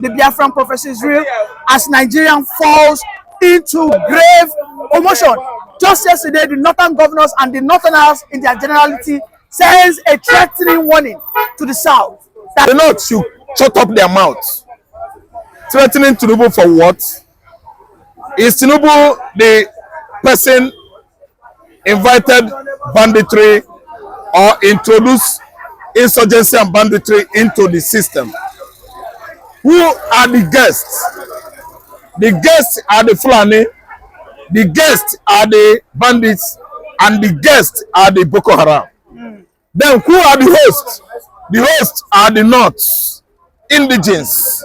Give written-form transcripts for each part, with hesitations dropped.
the Biafran prophecy is real as Nigeria falls into grave commotion. Just yesterday, the northern governors and the northerners in their generality sends a threatening warning to the south. That the north should shut up their mouths. Threatening Tinubu for what? Is Tinubu the person invited banditry or introduced insurgency and banditry into the system? Who are the guests? The guests are the Fulani, the guests are the bandits, and the guests are the Boko Haram. Then who are the hosts? The hosts are the North, indigenes,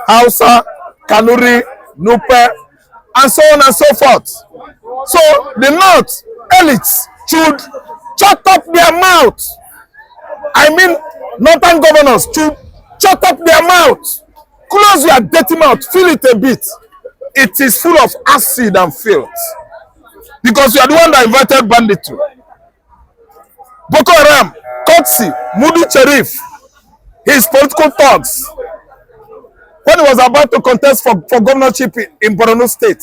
Hausa, Kanuri, Nupe, and so on and so forth. So the North elites should shut up their mouth. I mean, northern governors should shut up their mouth. Close your dirty mouth. Fill it a bit. It is full of acid and filth. Because you are the one that invited banditry. Boko Haram, Kotsi, Mudu Cherif, his political thugs, when he was about to contest for governorship in Borno State,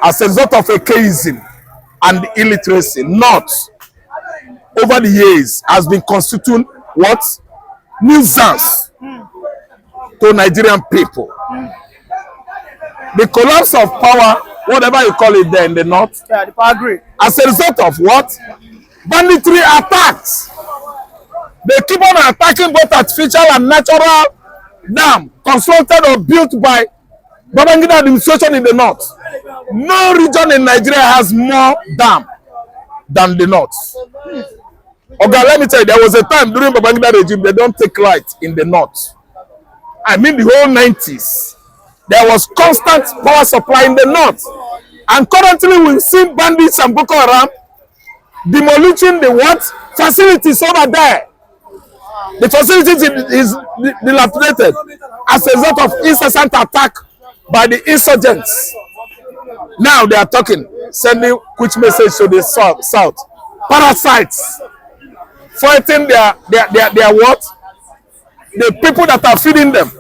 as a result of atheism and illiteracy, not over the years has been constituting what? Nuisance to Nigerian people. The collapse of power, whatever you call it there in the north, Yeah, the power grid. as a result of what? Banditry attacks. They keep on attacking both artificial and natural dam constructed or built by Babangida administration in the north. No region in Nigeria has more dam than the north. Okay, let me tell you, there was a time during Babangida regime they don't take light in the north. I mean the whole 90s. There was constant power supply in the north. And currently we've seen bandits and Boko Haram demolishing the what? Facilities over there. The facilities is dilapidated as a result of incessant attack by the insurgents. Now they are talking, sending which message to the south? Parasites fighting their what? The people that are feeding them.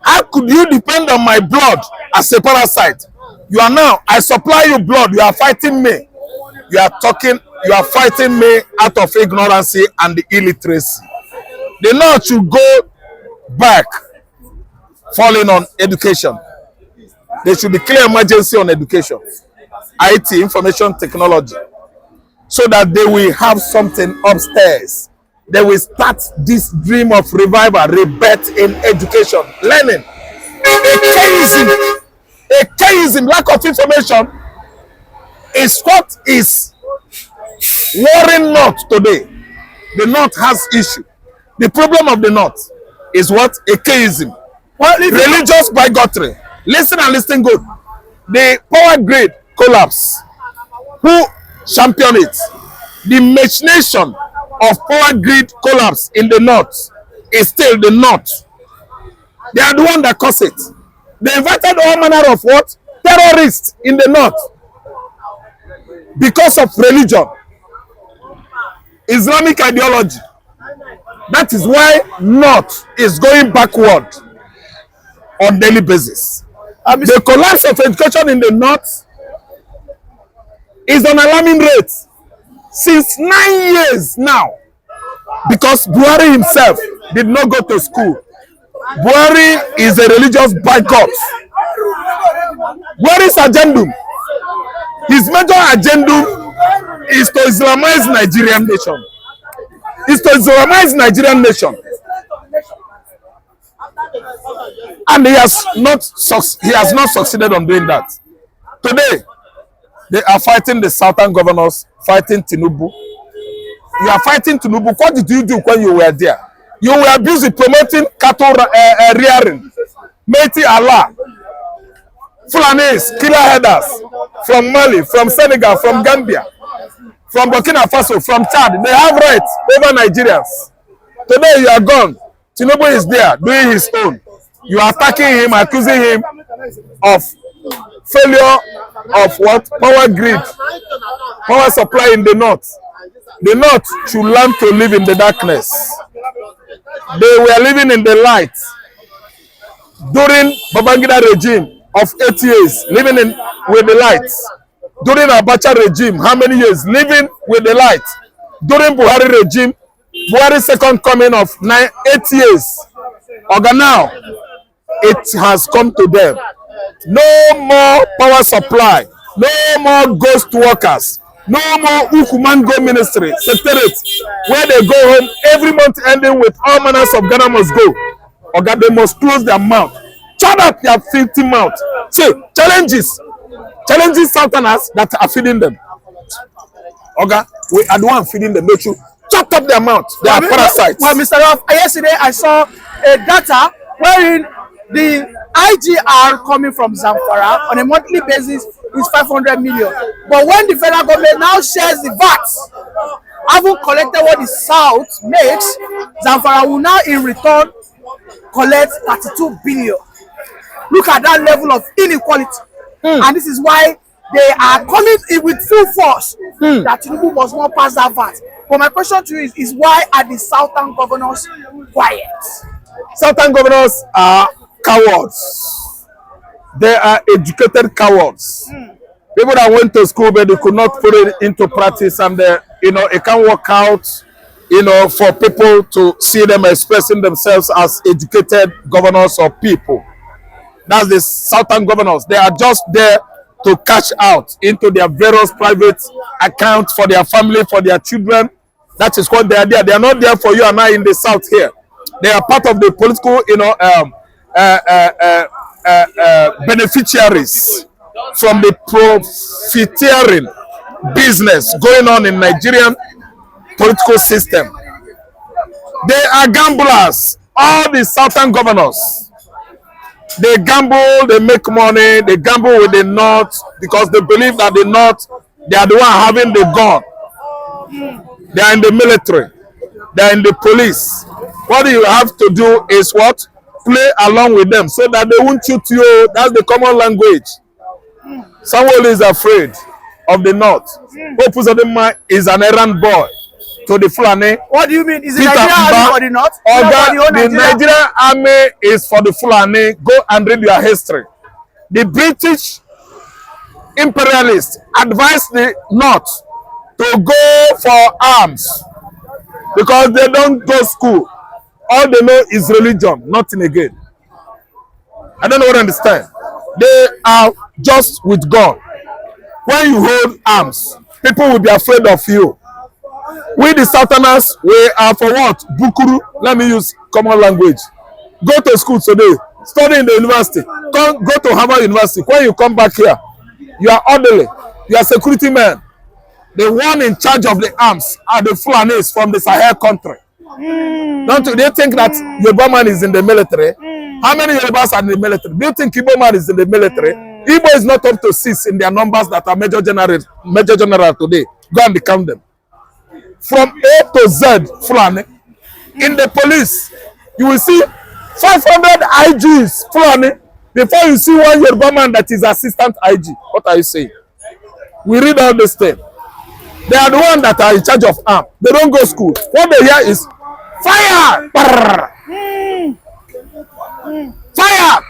How could you depend on my blood as a parasite? You are now, I supply you blood, you are fighting me. You are talking, you are fighting me out of ignorance and the illiteracy. The North should go back falling on education. There should be clear emergency on education, IT, information technology, so that they will have something upstairs. They will start this dream of revival, rebirth in education, learning. Atheism, lack of information is what is worrying North today. The North has issue. The problem of the North is what? Atheism. Religious bigotry. Listen and listen good. The power grid collapse. Who championed it? The machination of power grid collapse in the North is still the North. They are the one that caused it. They invited all manner of what? Terrorists in the North. Because of religion. Islamic ideology. That is why North is going backward on daily basis. The collapse of education in the North is on alarming rate since 9 years now, because Buhari himself did not go to school. Buhari is a religious bigot. Buhari's agendum, his major agendum is to Islamize Nigerian nation. Is to Islamize Nigerian nation. And he has not succeeded on doing that. Today, they are fighting the southern governors, fighting Tinubu. You are fighting Tinubu. What did you do when you were there? You were busy promoting cattle rearing. Meiti Allah. Fulanis, killer headers from Mali, from Senegal, from Gambia, from Burkina Faso, from Chad. They have rights over Nigerians. Today you are gone. Tinubu is there doing his own. You are attacking him, accusing him of failure of what? Power grid, power supply in the North. The North should learn to live in the darkness. They were living in the light during Babangida regime of 8 years, living in with the light. During Abacha regime, how many years? Living with the light. During Buhari regime, Buhari's second coming of 8 years. Oga, now, it has come to them. No more power supply. No more ghost workers. No more Ukumango ministry, secretariat, where they go home every month ending with all manners of Ghana must go. Oga, they must close their mouth. Shut up their filthy mouth. See, challenges southerners that are feeding them. Oga, we are the one feeding them. Don't you shut up their mouth. They are parasites. Well, Mr. Ralph, yesterday I saw a data wherein the IGR coming from Zamfara on a monthly basis is 500 million. But when the federal government now shares the VAT, having collected what the South makes, Zamfara will now in return collect 32 billion. Look at that level of inequality. And this is why they are coming in with full force that Tinubu must not pass that VAT. But my question to you is why are the Southern governors quiet? Southern governors are cowards. They are educated cowards. People that went to school but they could not put it into practice, and it can't work out, for people to see them expressing themselves as educated governors or people. That's the Southern governors. They are just there to cash out into their various private accounts for their family, for their children. That is what they are there. They are not there for you and I in the South here. They are part of the political, beneficiaries from the profiteering business going on in Nigerian political system. They are gamblers. All the Southern governors. They gamble, they make money, they gamble with the North because they believe that the North, they are the one having the gun. They are in the military. They are in the police. What you have to do is what? Play along with them so that they won't shoot you. That's the common language. Someone is afraid of the North. Opuzodema is an errand boy to the Fulani. What do you mean? Is the Nigerian army for the North? The Nigerian army is for the Fulani. Go and read your history. The British imperialists advised the North to go for arms because they don't go to school. All they know is religion, nothing again. I don't know what I understand. They are just with God. When you hold arms, people will be afraid of you. We the Southerners, we are for what? Bukuru. Let me use common language. Go to school today, study in the university, go to Harvard University. When you come back here, you are orderly, you are security men. The one in charge of the arms are the Fulanis from the Sahel country. Don't they think that Yoruba man is in the military? How many Yorubas are in the military? Do you think Igbo man is in the military? Igbo is not up to 6 in their numbers that are major general today. Go and count them. From A to Z, Fulani. In the police, you will see 500 IGs, Fulani, before you see one Yoruba man that is assistant IG. What are you saying? We read all this thing. They are the ones that are in charge of arm. They don't go to school. What they hear is fire! Fire!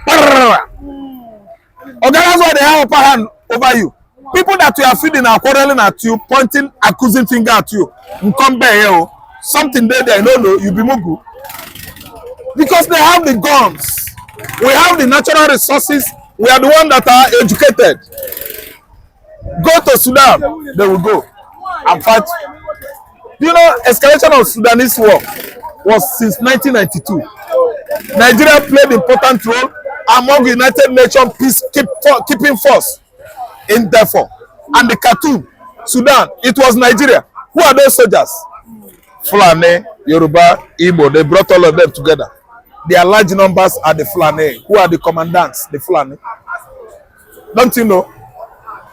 Okay, that's why they have upper hand over you. People that you are feeding are quarreling at you, pointing, accusing finger at you. You come back here, something there, no, you be mugu. Because they have the guns. We have the natural resources. We are the ones that are educated. Go to Sudan, they will go and fight. You know, escalation of Sudanese war was since 1992. Nigeria played an important role among United Nations peacekeeping force in Darfur and the Khartoum, Sudan. It was Nigeria. Who are those soldiers? Fulani, Yoruba, Igbo. They brought all of them together. Their large numbers are the Fulani. Who are the commandants? The Fulani. Don't you know?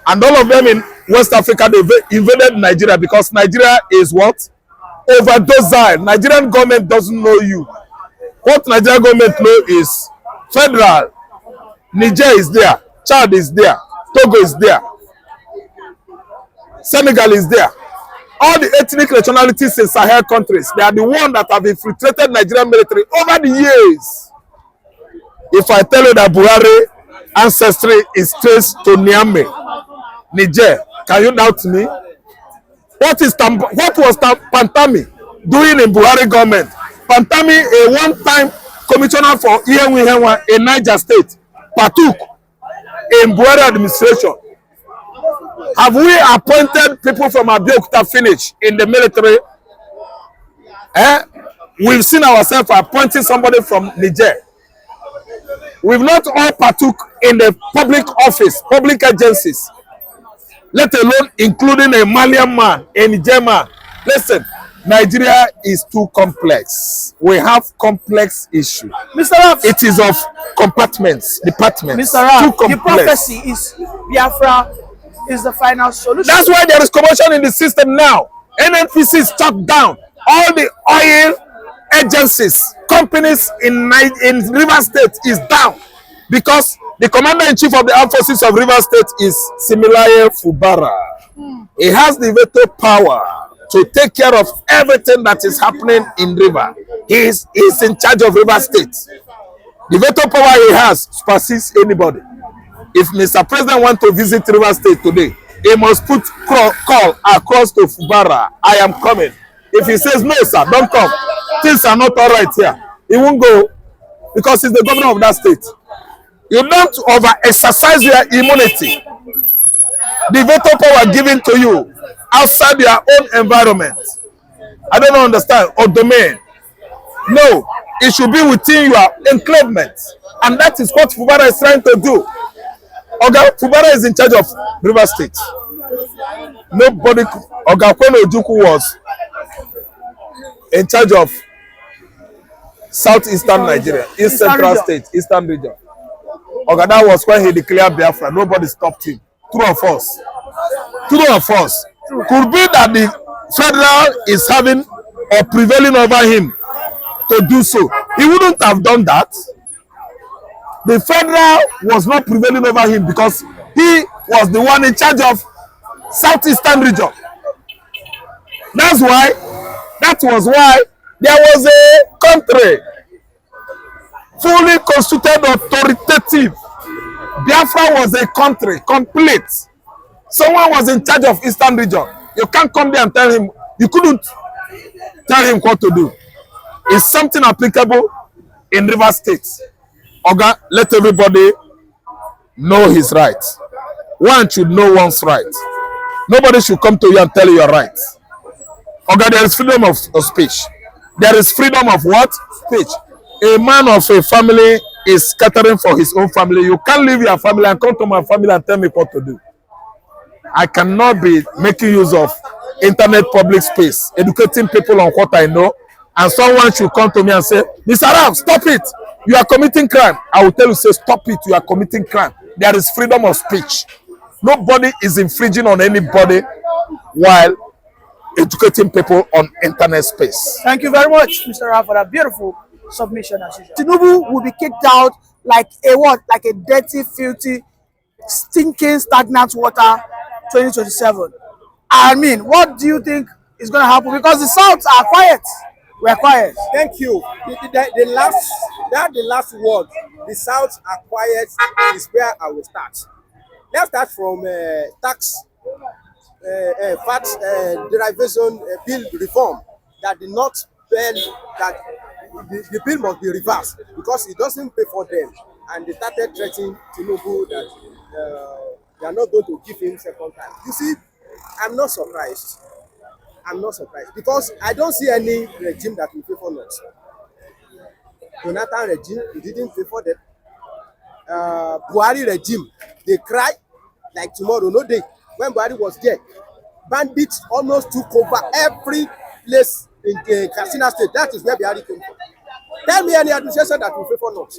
And all of them in West Africa, they invaded Nigeria because Nigeria is what? Overdosed. Nigerian government doesn't know you. What Nigerian government know is federal. Niger is there. Chad is there. Togo is there. Senegal is there. all the ethnic nationalities in Sahel countries, they are the ones that have infiltrated Nigerian military over the years. If I tell you that Buhari ancestry is traced to Niamey, Niger, can you doubt me? What was Pantami doing in Buhari government? Pantami, a one-time commissioner for Ihenwa in Niger State, partook in Buhari administration. Have we appointed people from Abeokuta finish in the military? We've seen ourselves appointing somebody from Niger. We've not all partook in the public office, public agencies, let alone including a Malian man, a Niger man. Listen, Nigeria is too complex. We have complex issues. Mr. Raf, it is of departments. Mr. Raf, the prophecy is Biafra is the final solution. That's why there is commotion in the system now. NNPC is shut down. All the oil agencies, companies in River State is down because the commander-in-chief of the armed forces of River State is Similaye Fubara. He has the veto power to take care of everything that is happening in River. He is in charge of River State. The veto power he has supersedes anybody. If Mr. President wants to visit River State today, he must put call across to Fubara, I am coming. If he says, no, sir, don't come, things are not all right here, he won't go because he's the governor of that state. You don't over-exercise your immunity. The veto power given to you outside your own environment. I don't understand, or domain. No, it should be within your enclavement. And that is what Fubara is trying to do. Oga Fubara is in charge of River State. Nobody, Oga Kwame Ojukwu was in charge of southeastern Nigeria, East Central State, Eastern region. Oga, that was when he declared Biafra. Nobody stopped him. True or false? True or false? Could be that the federal is having or prevailing over him to do so. He wouldn't have done that. The federal was not prevailing over him because he was the one in charge of southeastern region. That was why there was a country fully constituted authoritative. Biafra was a country complete. Someone was in charge of eastern region. You can't come there and tell him, you couldn't tell him what to do. It's something applicable in River State. Oga, let everybody know his rights. One should know one's rights. Nobody should come to you and tell you your rights. Oga, there is freedom of speech. There is freedom of what? Speech. A man of a family is scattering for his own family. You can't leave your family and come to my family and tell me what to do. I cannot be making use of internet public space, educating people on what I know, and someone should come to me and say, Mr. Raf, stop it. You are committing crime. I will tell you, say, stop it. You are committing crime. There is freedom of speech. Nobody is infringing on anybody while educating people on internet space. Thank you very much, Mr. Raf, for that beautiful submission as usual. Tinubu will be kicked out like a what? Like a dirty, filthy, stinking, stagnant water 2027. I mean, what do you think is going to happen? Because the Souths are quiet. We're quiet. Thank you. The last word, the South are quiet, is where I will start. Let's start from tax derivation bill reform that did not bill that the bill must be reversed because it doesn't pay for them, and they started threatening Tinubu that they are not going to give him second time. You see, I'm not surprised. I'm not surprised because I don't see any regime that will pay for us. Jonathan regime, he didn't pay for them. Buhari regime, they cry like tomorrow, no day. When Buhari was there, bandits almost took over every place in Katsina State. That is where Buhari came from. Tell me any administration that will pay for us.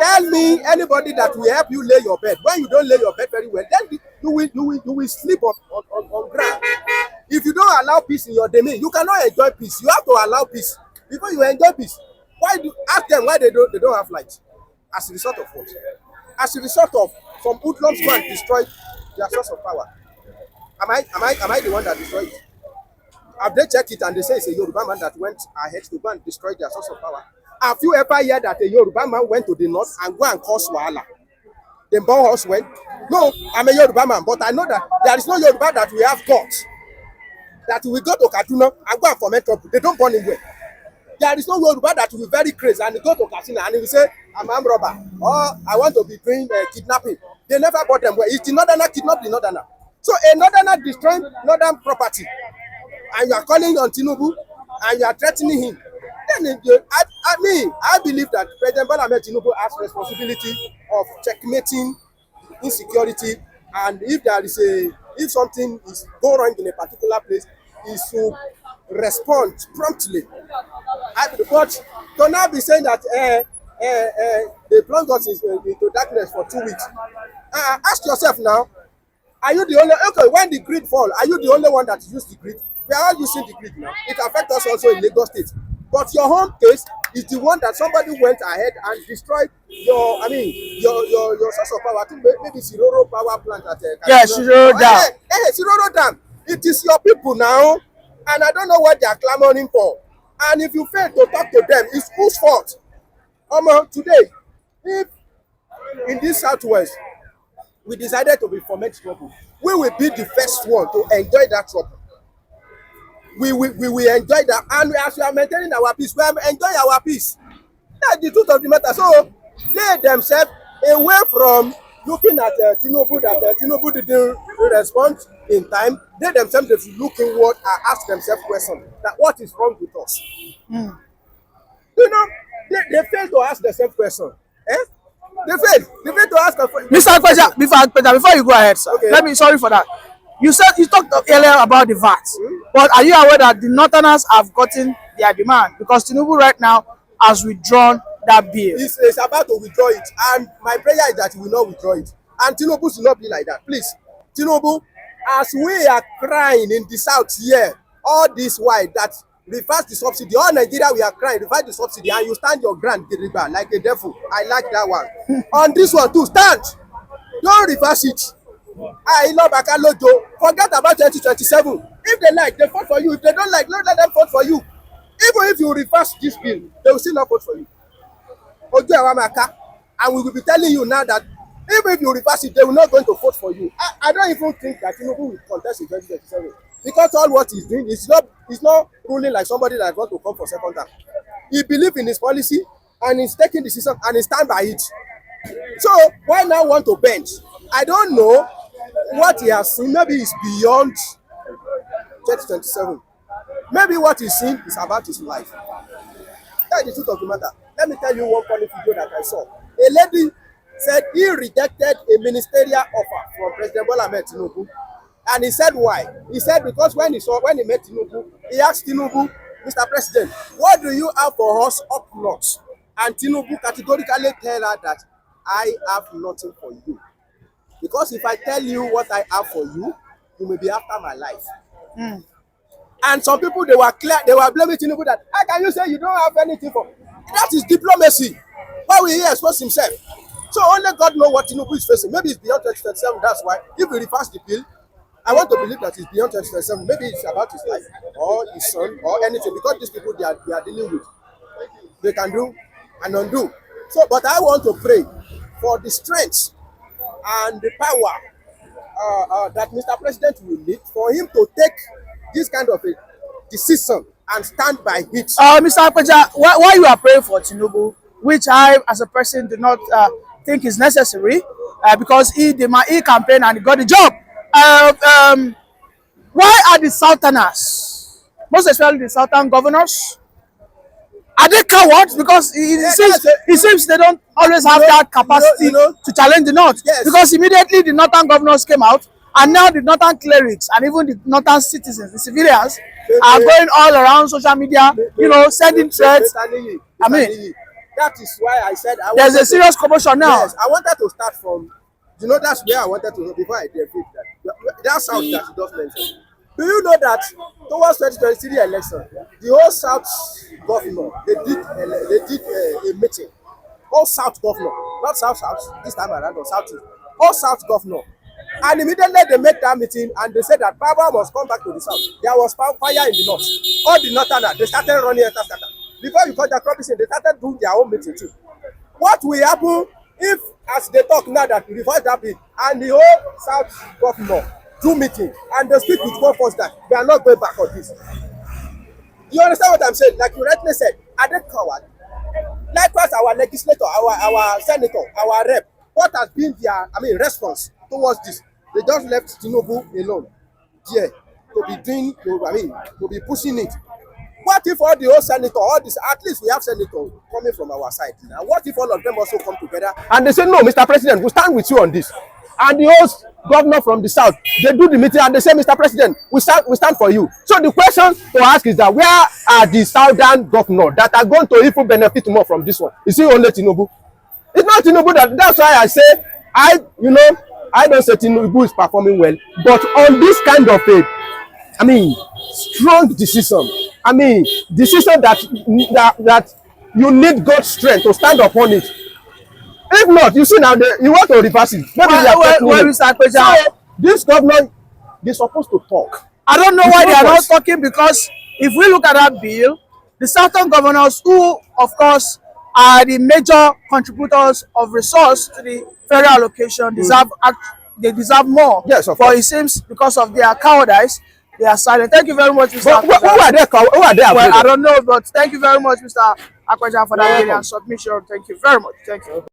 Tell me anybody that will help you lay your bed. When you don't lay your bed very well, then you will sleep on ground. If you don't allow peace in your domain, you cannot enjoy peace. You have to allow peace before you enjoy peace. Ask them why they don't have light? As a result of what? As a result of some hoodlums go and destroy their source of power. Am I the one that destroyed it? Have they checked it and they say it's a Yoruba man that went ahead to go and destroy their source of power? Have you ever heard that a Yoruba man went to the north and go and cause wahala? The born horse went. No, I'm a Yoruba man, but I know that there is no Yoruba that we have got that we go to Kaduna and go and foment trouble. They don't burn him well. There is no Yoruba that will be very crazy and go to Katsina and he will say, I'm armed robber, or I want to be doing kidnapping. They never bought them well. It's the northerner kidnap the northerner. So a northerner destroying northern property, and you are calling on Tinubu and you are threatening him. Then I believe that President Bola Ahmed Tinubu has responsibility of checkmating insecurity, and if something is going wrong in a particular place, he should respond promptly. But to now be saying that they plunged us into darkness for 2 weeks. Ask yourself now, are you the only, okay, when the grid fall, are you the only one that used the grid? We are all using the grid now. It affects us also in Lagos State. But your home case is the one that somebody went ahead and destroyed your source of power. I think maybe Siroro power plant at Siroro Dam. Siroro Dam. It is your people now, and I don't know what they are clamoring for. And if you fail to talk to them, it's whose fault? Today, if in this southwest we decided to be foment trouble, we will be the first one to enjoy that trouble. We will enjoy that, and as we are maintaining our peace, we are enjoying our peace. That's the truth of the matter. So they themselves, away from looking at Tinubu, that Tinubu didn't respond in time, they themselves they should look inward and ask themselves questions that what is wrong with us. You know, they fail to ask themselves questions. They fail to ask a question. Mr. Akpeja, before you go ahead, sir, Okay. sorry for that. You talked earlier about the VAT, but are you aware that the Northerners have gotten their demand because Tinubu right now has withdrawn that bill? He's about to withdraw it, and my prayer is that he will not withdraw it. And Tinubu should not be like that. Please, Tinubu, as we are crying in the south here, all this while that reverse the subsidy, all Nigeria we are crying, reverse the subsidy, and you stand your ground, Diriba, like a devil. I like that one. On this one too, stand. Don't reverse it. Forget about 2027. If they like, they vote for you. If they don't like, don't let them vote for you. Even if you reverse this bill, they will still not vote for you. And we will be telling you now that even if you reverse it, they will not going to vote for you. I don't even think that Tinubu will contest in 2027 because all what he's doing is not ruling like somebody that wants to come for second term. He believes in his policy and he's taking decision and he stand by it. So why now want to bench? I don't know what he has seen. Maybe it's beyond 2027. Maybe what he's seen is about his life. That's the truth of the matter. Let me tell you one funny video that I saw. A lady said he rejected a ministerial offer from President Bola Ahmed Tinubu. And he said why? He said because when he met Tinubu, he asked Tinubu, Mr. President, what do you have for us up north? And Tinubu categorically tell her that I have nothing for you. Because if I tell you what I have for you, you may be after my life. And some people, they were blaming Tinubu that, how can you say you don't have anything for? That is diplomacy. Why will he expose himself? So only God knows what Tinubu is facing. Maybe it's beyond 2027, that's why. If he reverse the bill, I want to believe that it's beyond 2027. Maybe it's about his life, or his son, or anything. Because these people they are dealing with, they can do and undo. So, but I want to pray for the strength and the power that Mr. President will need for him to take this kind of a decision and stand by it. Mr. Akpeja, why you are praying for Tinubu, which I, as a person, do not think is necessary, because he campaigned and he got the job. Why are the Southerners, most especially the Southern governors, are they cowards? Because it seems they don't always have that capacity to challenge the North. Yes. Because immediately the Northern governors came out, and now the Northern clerics and even the Northern citizens, the civilians, are going all around social media, sending threats. I mean, that is why I said there's a serious commotion now. Yes, I wanted to start from, that's where I wanted to go before I did that South that you just mentioned. Do you know that towards 2023 election, the whole South governor, they did a meeting. All South governor, not South, this time around, or South, all South governor, And immediately they make that meeting and they said that Biafra must come back to the south. There was fire in the north. All the northerners, they started running enter scatter. Before you got the crop they started doing their own meeting too. What will happen if, as they talk now, that we reverse that bill and the whole south governor do meeting and they speak with one force that we are not going back on this? You understand what I'm saying? Like you rightly said, are they coward? Likewise, our legislator, our senator, our rep, what has been their, response towards this? They just left Tinubu alone, yeah, to be doing, to be pushing it. What if all the whole senator, all this, at least we have senators coming from our side now. What if all of them also come together and they say, no, Mr. President, we stand with you on this? And the whole governor from the south, they do the meeting and they say, Mr. President, we stand for you. So the question to ask is that where are the southern governors that are going to even benefit more from this one? Is it only Tinubu? It's not Tinubu. That's why I say, I don't say Tinubu is performing well, but on this kind of strong decision, decision that you need God's strength to stand upon it. If not, you see now, you want to reverse it. So this government, they're supposed to talk. I don't know why they are not talking, because if we look at that bill, the southern governors, who of course are the major contributors of resource to the federal allocation, they deserve more. Yes, of course. But it seems because of their cowardice, they are silent. Thank you very much, Mr. Who are they? Well, I don't know, but thank you very much, Mr. Akwaja, for that submission. Thank you very much. Thank you.